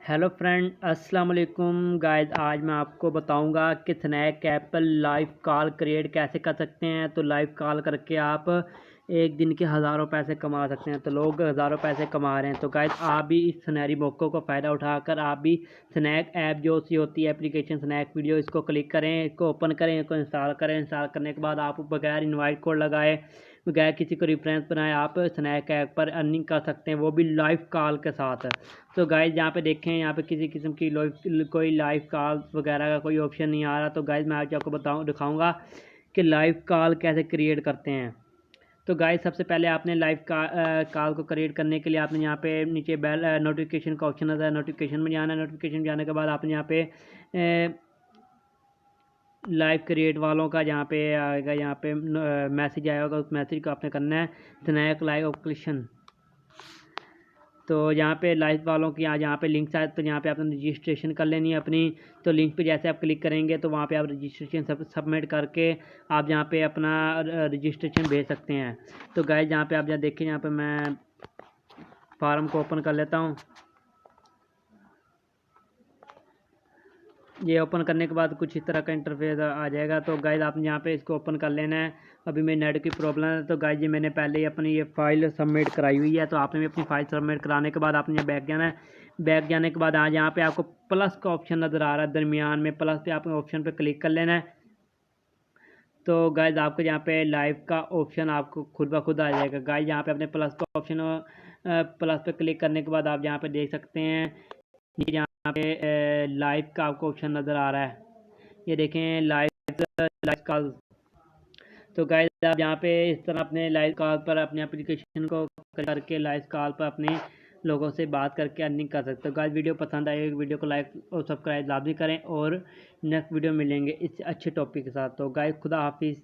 Hello friend, अस्सलाम वालेकुम guys. आज मैं आपको बताऊंगा कि स्नैक ऐप पर लाइव कॉल क्रिएट कैसे कर सकते हैं। तो लाइव कॉल करके आप एक दिन के हज़ारों पैसे कमा सकते हैं। तो लोग हज़ारों पैसे कमा रहे हैं। तो गाइस आप भी इस सुनहरी मौक़ों को फ़ायदा उठाकर आप भी स्नैक ऐप जो सी होती है एप्लीकेशन स्नैक वीडियो, इसको क्लिक करें, इसको ओपन करें, इसको इंस्टॉल करें। इंस्टॉल करने के बाद आप बगैर इनवाइट कोड लगाए, बगैर किसी को रेफरेंस बनाए आप स्नैक ऐप पर अर्निंग कर सकते हैं, वो भी लाइव कॉल के साथ। तो गाइस यहाँ पे देखें, यहाँ पे किसी किस्म की कोई लाइव कॉल वगैरह का कोई ऑप्शन नहीं आ रहा। तो गाइस मैं आज आपको दिखाऊंगा कि लाइव कॉल कैसे क्रिएट करते हैं। तो गाइस सबसे पहले आपने लाइव कॉल को क्रिएट करने के लिए आपने यहाँ पे नीचे बेल नोटिफिकेशन का ऑप्शन आता है, नोटिफिकेशन में जाना है। नोटिफिकेशन जाने के बाद आपने यहाँ पे लाइव क्रिएट वालों का जहाँ पे आएगा, यहाँ पे मैसेज आया होगा, उस मैसेज को आपने करना है स्नैक लाइव एप्लीकेशन। तो यहाँ पे लाइव वालों की यहाँ पे लिंक आए, तो यहाँ पे आपने रजिस्ट्रेशन कर लेनी है अपनी। तो लिंक पे जैसे आप क्लिक करेंगे तो वहाँ पे आप रजिस्ट्रेशन सबमिट करके आप यहाँ पे अपना रजिस्ट्रेशन भेज सकते हैं। तो गाइस यहाँ पे आप जहाँ देखें, यहाँ पे मैं फॉर्म को ओपन कर लेता हूँ। ये ओपन करने के बाद कुछ इस तरह का इंटरफेस आ जाएगा। तो गाइस आपने यहाँ पे इसको ओपन कर लेना है। अभी मेरे नेट की प्रॉब्लम है, तो गाइस ये मैंने पहले ही अपनी ये फ़ाइल सबमिट कराई हुई है। तो आपने भी अपनी फ़ाइल सबमिट कराने के बाद आपने बैक जाना है। बैक जाने के बाद आज यहाँ पे आपको प्लस का ऑप्शन नज़र आ रहा है, दरमियान में प्लस पे आपने ऑप्शन पर क्लिक कर लेना है। तो गाइस आपको यहाँ पे लाइव का ऑप्शन आपको खुद ब खुद आ जाएगा। गाइस यहाँ पे अपने प्लस का ऑप्शन प्लस पे क्लिक करने के बाद आप यहाँ पे देख सकते हैं, ये यहाँ पे लाइव का आपको ऑप्शन नज़र आ रहा है। ये देखें लाइव कॉल। तो गाइस आप यहाँ पे इस तरह अपने लाइव कॉल पर अपने एप्लीकेशन को करके लाइव कॉल पर अपने लोगों से बात करके अर्निंग कर सकते हो। गाइस वीडियो पसंद आए वीडियो को लाइक और सब्सक्राइब लाजमी करें, और नेक्स्ट वीडियो मिलेंगे इस अच्छे टॉपिक के साथ। तो गाइस खुदा हाफिज़।